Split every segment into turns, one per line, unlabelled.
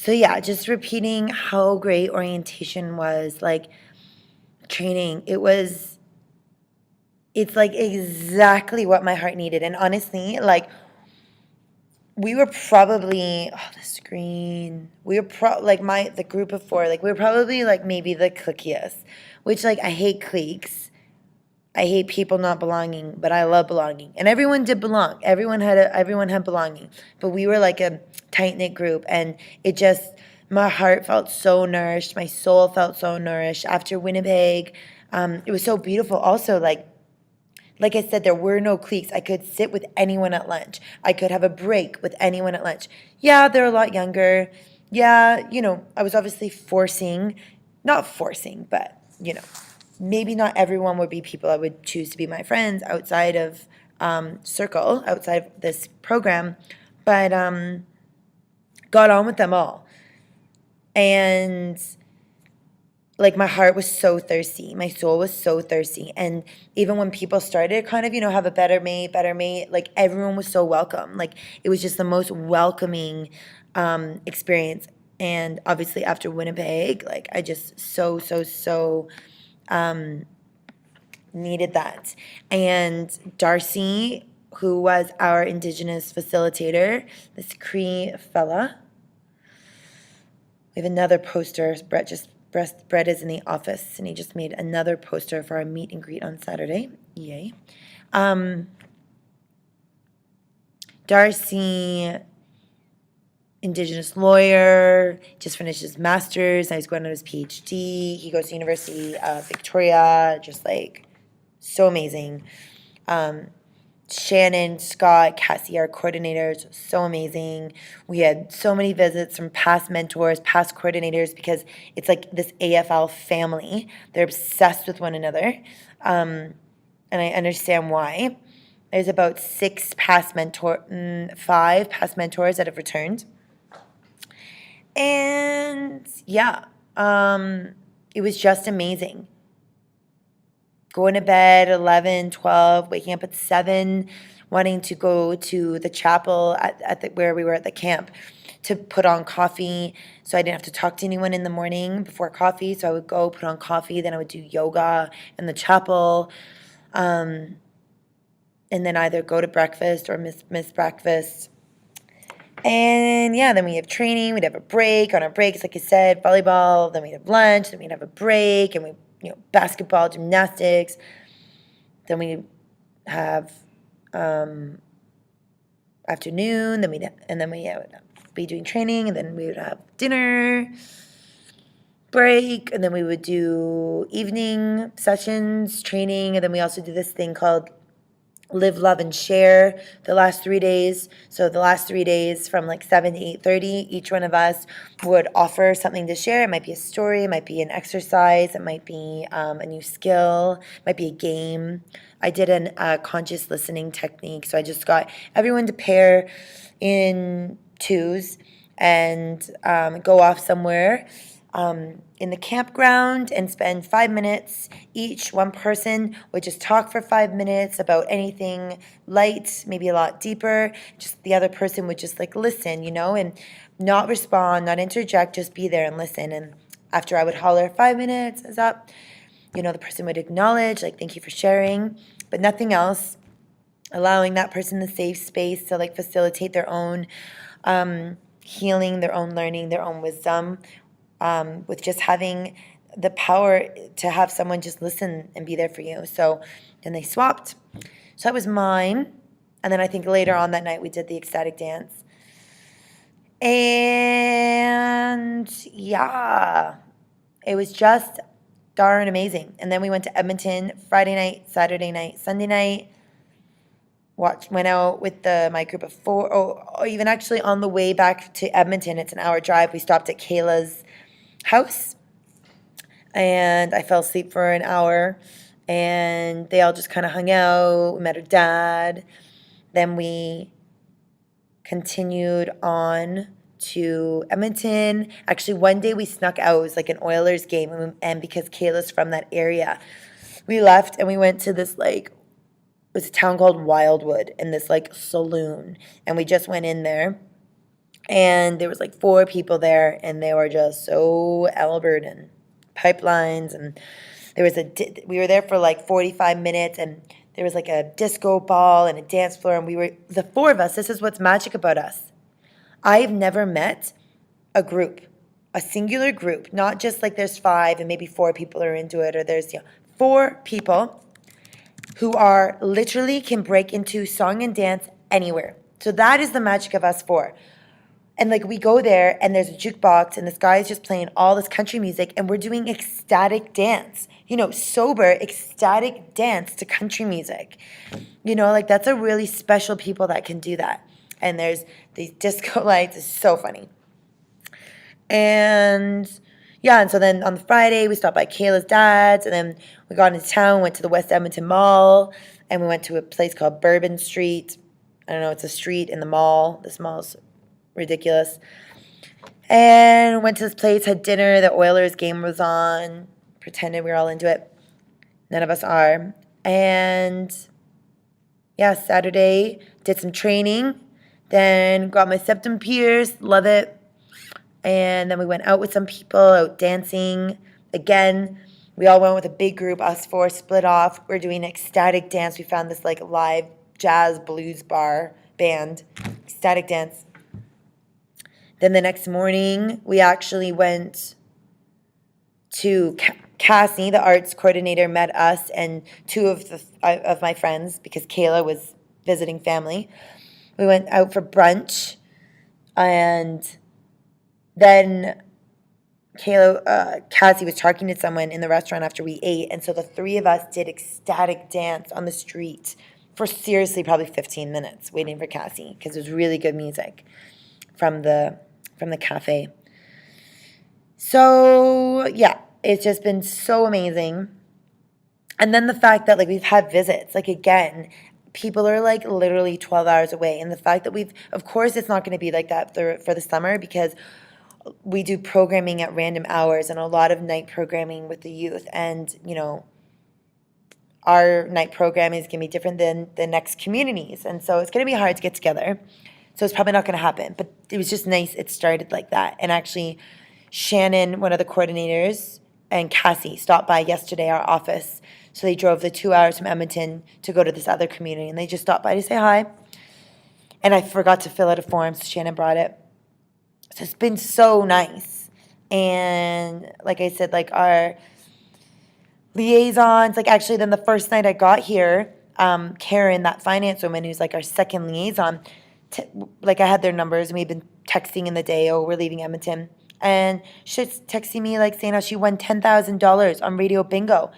So yeah, just repeating how great orientation was, like training. It's like exactly what my heart needed. And honestly, like we were probably the screen. We were like the group of four, like we were probably like maybe the cliquiest, which like I hate cliques. I hate people not belonging, but I love belonging. And everyone did belong. Everyone had belonging. But we were like a tight knit group, and it just my heart felt so nourished. My soul felt so nourished after Winnipeg. It was so beautiful. Also, like I said, there were no cliques. I could sit with anyone at lunch. I could have a break with anyone at lunch. Yeah, they're a lot younger. Yeah, I was obviously not forcing, but maybe not everyone would be people I would choose to be my friends outside of Circle, outside of this program, but got on with them all. And like my heart was so thirsty, my soul was so thirsty, and even when people started kind of have a better mate, like everyone was so welcome. Like it was just the most welcoming experience. And obviously after Winnipeg, like I just so needed that. And Darcy, who was our Indigenous facilitator, this Cree fella. We have another poster. Brett is in the office, and he just made another poster for our meet and greet on Saturday. Yay. Darcy, Indigenous lawyer, just finished his master's. Now he's going on his PhD. He goes to University of Victoria, just like so amazing. Shannon, Scott, Cassie, our coordinators, so amazing. We had so many visits from past mentors, past coordinators, because it's like this AFL family. They're obsessed with one another. And I understand why. There's about 5 past mentors that have returned. And yeah, it was just amazing. Going to bed 11, 12, waking up at 7, wanting to go to the chapel where we were at the camp to put on coffee, so I didn't have to talk to anyone in the morning before coffee. So I would go put on coffee, then I would do yoga in the chapel, and then either go to breakfast or miss breakfast. And yeah, then we have training, we'd have a break. On our breaks, like I said, volleyball, then we'd have lunch, then we'd have a break, and basketball, gymnastics. Then we have afternoon, then we would be doing training, and then we would have dinner, break, and then we would do evening sessions, training, and then we also do this thing called Live, Love, and Share the last 3 days. So the last 3 days from like 7 to 8:30, each one of us would offer something to share. It might be a story, it might be an exercise, it might be a new skill, it might be a game. I did a conscious listening technique. So I just got everyone to pair in twos and go off somewhere in the campground and spend 5 minutes each. One person would just talk for 5 minutes about anything light, maybe a lot deeper. Just the other person would just like listen, and not respond, not interject, just be there and listen. And after I would holler, 5 minutes is up, the person would acknowledge, like, thank you for sharing, but nothing else. Allowing that person the safe space to like facilitate their own healing, their own learning, their own wisdom, with just having the power to have someone just listen and be there for you. So then they swapped. So that was mine. And then I think later on that night we did the ecstatic dance. And yeah, it was just darn amazing. And then we went to Edmonton Friday night, Saturday night, Sunday night. Went out with my group of 4. Or even actually on the way back to Edmonton, it's an hour drive. We stopped at Kayla's house, and I fell asleep for an hour, and they all just kind of hung out. We met her dad. Then we continued on to Edmonton. Actually, one day we snuck out. It was like an Oilers game, and because Kayla's from that area, we left and we went to this it was a town called Wildwood, in this like saloon, and we just went in there And there was like 4 people there, and they were just so Albert and pipelines. And we were there for like 45 minutes, and there was like a disco ball and a dance floor, and we were the 4 of us. This is what's magic about us. I've never met a group, a singular group, not just like there's 5 and maybe 4 people are into it, or there's 4 people who are literally can break into song and dance anywhere. So that is the magic of us 4. And like we go there and there's a jukebox and this guy is just playing all this country music and we're doing ecstatic dance. Sober, ecstatic dance to country music. Like that's a really special people that can do that. And there's these disco lights. It's so funny. And yeah, and so then on the Friday we stopped by Kayla's dad's, and then we got into town, went to the West Edmonton Mall, and we went to a place called Bourbon Street. I don't know, it's a street in the mall. This mall's ridiculous. And went to this place, had dinner. The Oilers game was on. Pretended we were all into it. None of us are. And yeah, Saturday did some training. Then got my septum pierced. Love it. And then we went out with some people, out dancing. Again, we all went with a big group, us 4 split off. We're doing ecstatic dance. We found this like live jazz blues bar band. Ecstatic dance. Then the next morning, we actually went to Cassie, the arts coordinator, met us and 2 of my friends because Kayla was visiting family. We went out for brunch, and then Cassie was talking to someone in the restaurant after we ate, and so the 3 of us did ecstatic dance on the street for seriously probably 15 minutes waiting for Cassie because it was really good music from the cafe. So yeah, it's just been so amazing. And then the fact that like we've had visits, like again, people are like literally 12 hours away, and the fact that of course it's not going to be like that for the summer because we do programming at random hours and a lot of night programming with the youth, and our night programming is going to be different than the next communities, and so it's going to be hard to get together. So it's probably not going to happen, but it was just nice it started like that. And actually, Shannon, one of the coordinators, and Cassie stopped by yesterday, our office. So they drove the 2 hours from Edmonton to go to this other community, and they just stopped by to say hi. And I forgot to fill out a form, so Shannon brought it. So it's been so nice. And like I said, like our liaisons, like actually then the first night I got here, Karen, that finance woman who's like our second liaison, like I had their numbers and we've been texting in the day, oh, we're leaving Edmonton. And she's texting me like saying how she won $10,000 on Radio Bingo.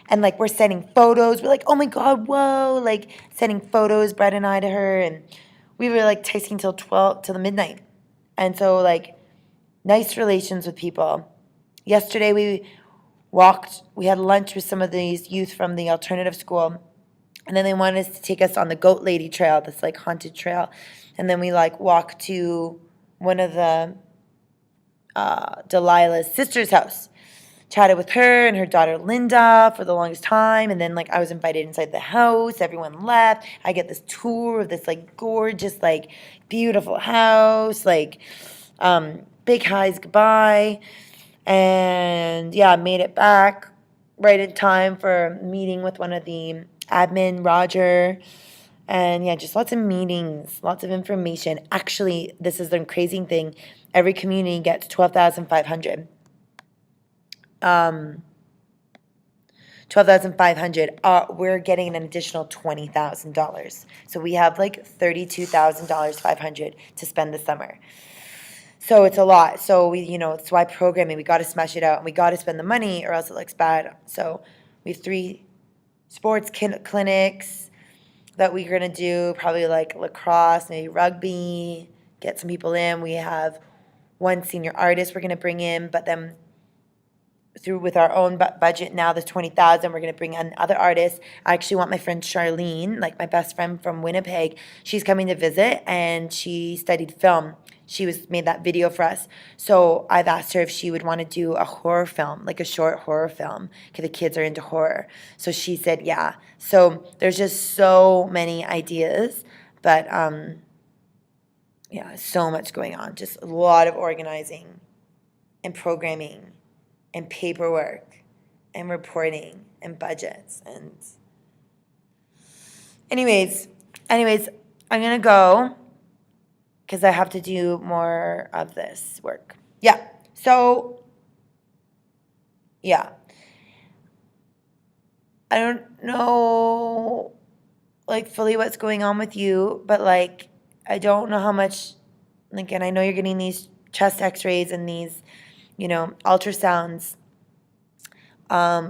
And like we're sending photos. We're like, oh my God, whoa. Like sending photos, Brett and I, to her. And we were like texting till the midnight. And so like nice relations with people. Yesterday we had lunch with some of these youth from the alternative school. And then they wanted us to take us on the Goat Lady Trail, this like haunted trail. And then we like walked to one of the Delilah's sister's house. Chatted with her and her daughter Linda for the longest time. And then like I was invited inside the house. Everyone left. I get this tour of this like gorgeous, like beautiful house. Like big highs goodbye. And yeah, I made it back right in time for a meeting with one of the admin, Roger. And yeah, just lots of meetings, lots of information. Actually, this is the crazy thing. Every community gets $12,500. 12,500. We're getting an additional $20,000. So we have like $32,500 to spend this summer. So it's a lot. So it's why programming, we got to smash it out and we got to spend the money or else it looks bad. So we have 3 sports clinics that we're going to do, probably like lacrosse, maybe rugby, get some people in. We have 1 senior artist we're going to bring in, but then through with our own budget now, the 20,000, we're going to bring in other artists. I actually want my friend Charlene, like my best friend from Winnipeg. She's coming to visit and she studied film. She made that video for us. So I've asked her if she would want to do a horror film, like a short horror film, because the kids are into horror. So she said, yeah. So there's just so many ideas. But Yeah, so much going on. Just a lot of organizing and programming and paperwork and reporting and budgets and anyways, I'm gonna go because I have to do more of this work. Yeah. So yeah. I don't know like fully what's going on with you, but like I don't know how much like and I know you're getting these chest x-rays and these, ultrasounds,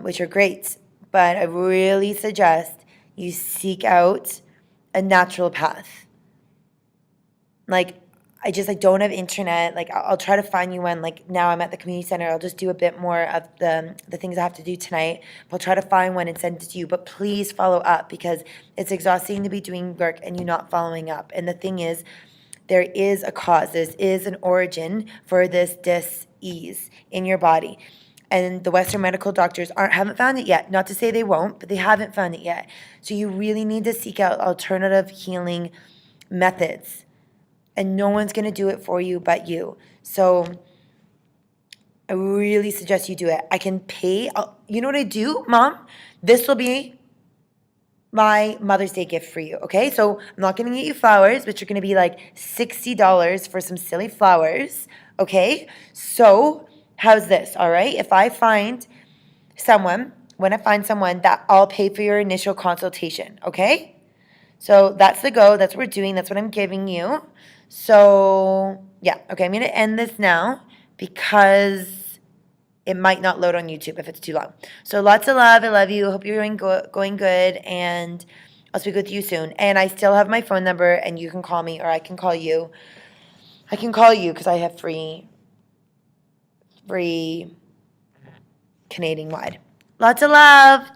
which are great, but I really suggest you seek out a natural path. Like I don't have internet. Like I'll try to find you one. Like now I'm at the community center. I'll just do a bit more of the things I have to do tonight. I'll try to find one and send it to you. But please follow up because it's exhausting to be doing work and you not following up. And the thing is, there is a cause. There is an origin for this dis-ease in your body. And the Western medical doctors haven't found it yet. Not to say they won't, but they haven't found it yet. So you really need to seek out alternative healing methods. And no one's going to do it for you but you. So I really suggest you do it. I can pay. You know what I do, Mom? This will be my Mother's Day gift for you, okay? So I'm not going to get you flowers, which are going to be like $60 for some silly flowers, okay? So how's this, all right? When I find someone that I'll pay for your initial consultation, okay? So that's the go. That's what we're doing. That's what I'm giving you. So, yeah. Okay, I'm going to end this now because it might not load on YouTube if it's too long. So lots of love. I love you. Hope you're going good, and I'll speak with you soon. And I still have my phone number, and you can call me, or I can call you. I can call you because I have free Canadian wide. Lots of love.